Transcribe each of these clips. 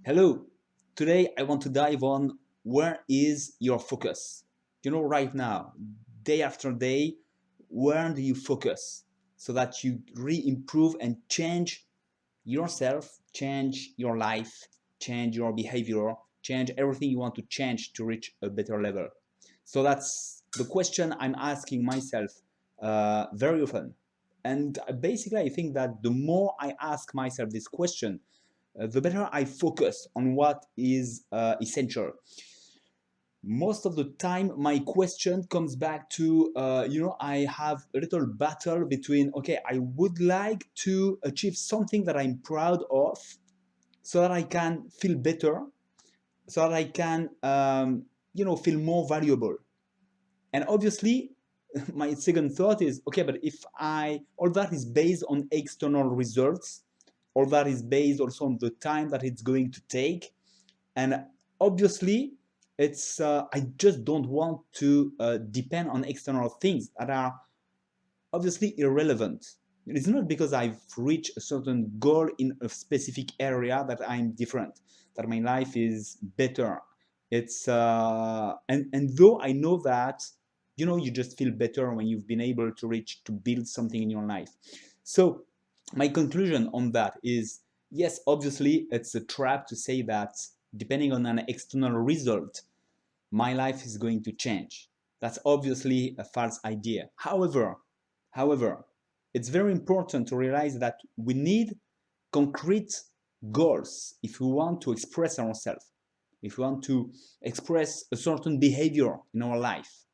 Hello, today I want to dive on where is your focus? Right now, day after day, where do you focus so that you re-improve and change yourself, change your life, change your behavior, change everything you want to change to reach a better level? So that's the question I'm asking myself very often. And basically, I think that the more I ask myself this question, the better I focus on what is essential. Most of the time, my question comes back to, I have a little battle between, okay, I would like to achieve something that I'm proud of so that I can feel better, so that I can, feel more valuable. And obviously, my second thought is, okay, but if all that is based on external results, all that is based also on the time that it's going to take. And obviously, I just don't want to depend on external things that are obviously irrelevant. It's not because I've reached a certain goal in a specific area that I'm different, that my life is better. And though I know that, you just feel better when you've been able to build something in your life. So my conclusion on that is, yes, obviously it's a trap to say that depending on an external result, my life is going to change. That's obviously a false idea. However, it's very important to realize that we need concrete goals if we want to express ourselves, if we want to express a certain behavior in our life.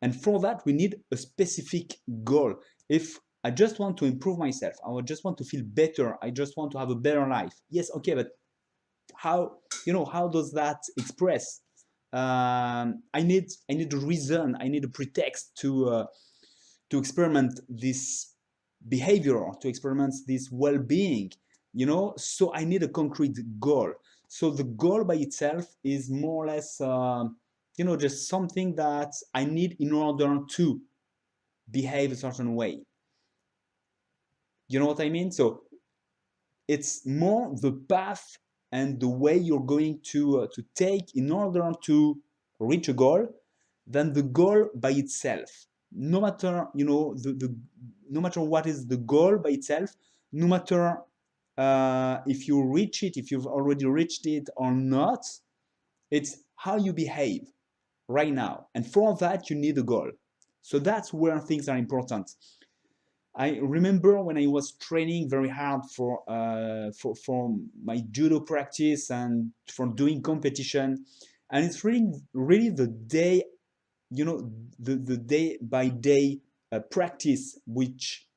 And for that, we need a specific goal. If I just want to improve myself, I just want to feel better, I just want to have a better life. Yes, okay, but how does that express? I need a reason, I need a pretext to experiment this behavior, to experiment this well-being, so I need a concrete goal. So the goal by itself is more or less just something that I need in order to behave a certain way. You know what I mean? So it's more the path and the way you're going to take in order to reach a goal than the goal by itself. No matter no matter what is the goal by itself, no matter if you reach it, if you've already reached it or not, it's how you behave right now, and for that you need a goal. So that's where things are important. I remember when I was training very hard for my judo practice and for doing competition, and it's really the day, the day by day practice which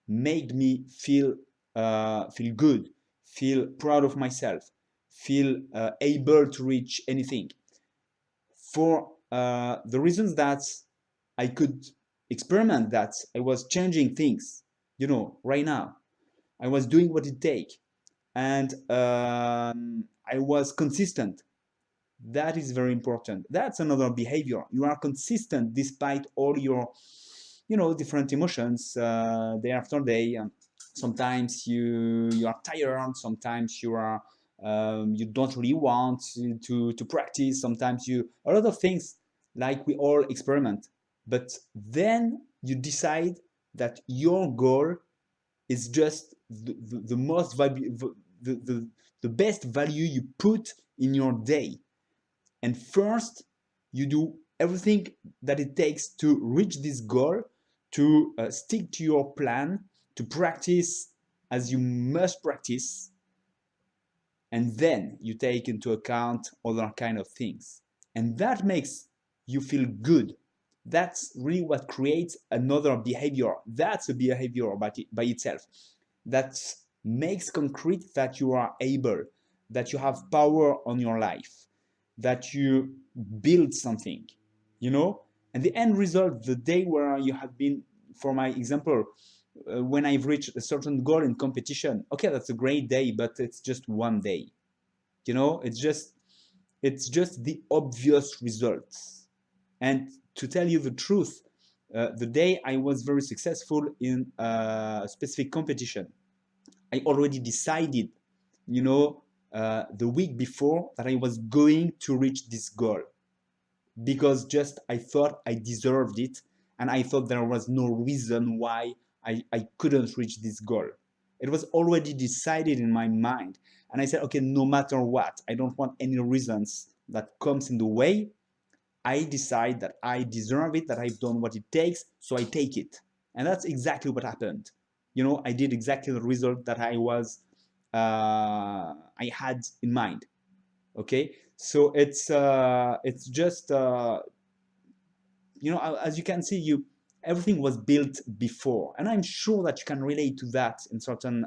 made me feel good, feel proud of myself, feel able to reach anything. For the reasons that I could experiment, that I was changing things, right now. I was doing what it takes, and I was consistent. That is very important. That's another behavior. You are consistent despite all your, different emotions day after day. Sometimes you are tired. Sometimes you don't really want to practice. Sometimes a lot of things, like we all experiment. But then you decide that your goal is just the most the best value you put in your day. And first, you do everything that it takes to reach this goal, to stick to your plan, to practice as you must practice, and then you take into account other kind of things. And that makes you feel good. That's really what creates another behavior. That's a behavior by itself. That makes concrete that you are able, that you have power on your life, that you build something, and the end result, the day where you have been, for my example, when I've reached a certain goal in competition, okay, that's a great day, but it's just one day. It's just the obvious results. And to tell you the truth, the day I was very successful in a specific competition, I already decided, you know, the week before that I was going to reach this goal, because just I thought I deserved it, and I thought there was no reason why I couldn't reach this goal. It was already decided in my mind, and I said, okay, no matter what, I don't want any reasons that comes in the way. I decide that I deserve it, that I've done what it takes, so I take it. And that's exactly what happened. You know, I did exactly the result that I had in mind. Okay, so it's just you know, as you can see, everything was built before, and I'm sure that you can relate to that in certain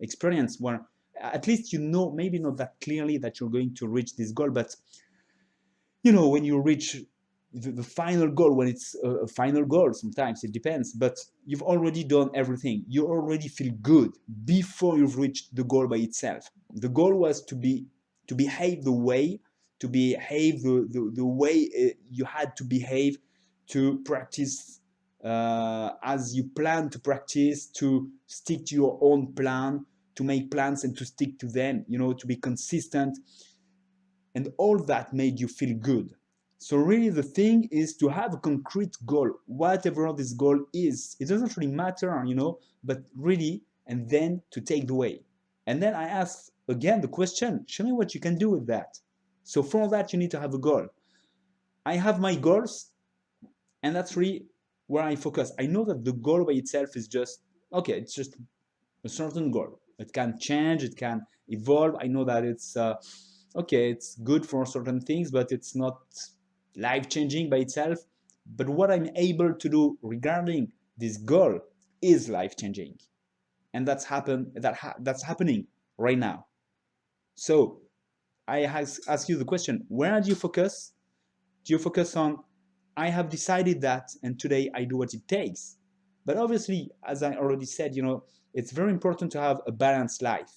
experience where at least you know, maybe not that clearly that you're going to reach this goal, but you know, when you reach the final goal, when it's a final goal, sometimes it depends, but you've already done everything. You already feel good before you've reached the goal by itself. The goal was to behave the way, the way you had to behave, to practice as you plan to practice, to stick to your own plan, to make plans and to stick to them, you know, to be consistent. And all that made you feel good. So really the thing is to have a concrete goal, whatever this goal is. It doesn't really matter, you know, but really, and then to take the way. And then I ask again the question, show me what you can do with that. So for that, you need to have a goal. I have my goals, and that's really where I focus. I know that the goal by itself is just, okay, it's just a certain goal. It can change, it can evolve. I know that it's okay, it's good for certain things, but it's not life-changing by itself. But what I'm able to do regarding this goal is life-changing, and that's happening right now. So I ask you the question: where do you focus? Do you focus on, I have decided that, and today I do what it takes? But obviously, as I already said, you know, it's very important to have a balanced life.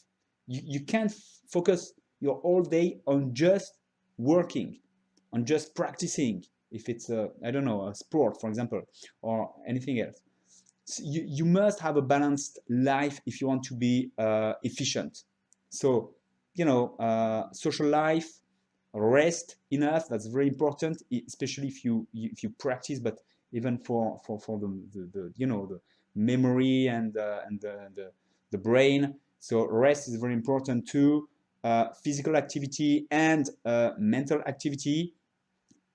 You can't focus your whole day on just working, on just practicing, if it's a, I don't know, a sport, for example, or anything else. So you must have a balanced life if you want to be efficient. So, you know, social life, rest enough, that's very important, especially if you practice, but even for the you know, the memory and the brain. So rest is very important too. Physical activity and mental activity.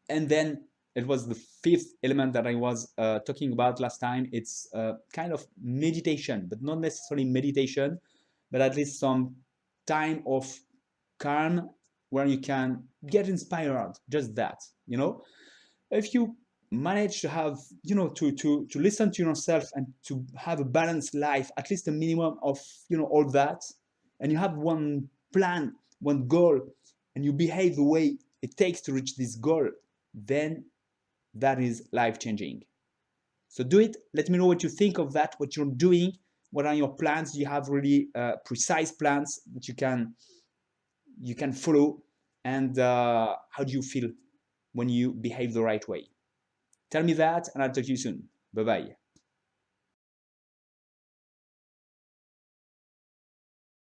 And then it was the fifth element that I was talking about last time. It's kind of meditation, but not necessarily meditation, but at least some time of calm where you can get inspired. Just that, you know, if you manage to have, you know, to listen to yourself and to have a balanced life, at least a minimum of, you know, all that, and you have one plan, one goal, and you behave the way it takes to reach this goal, then that is life-changing. So do it. Let me know what you think of that, what you're doing, what are your plans. Do you have really precise plans that you can follow, and how do you feel when you behave the right way? Tell me that, and I'll talk to you soon. Bye bye.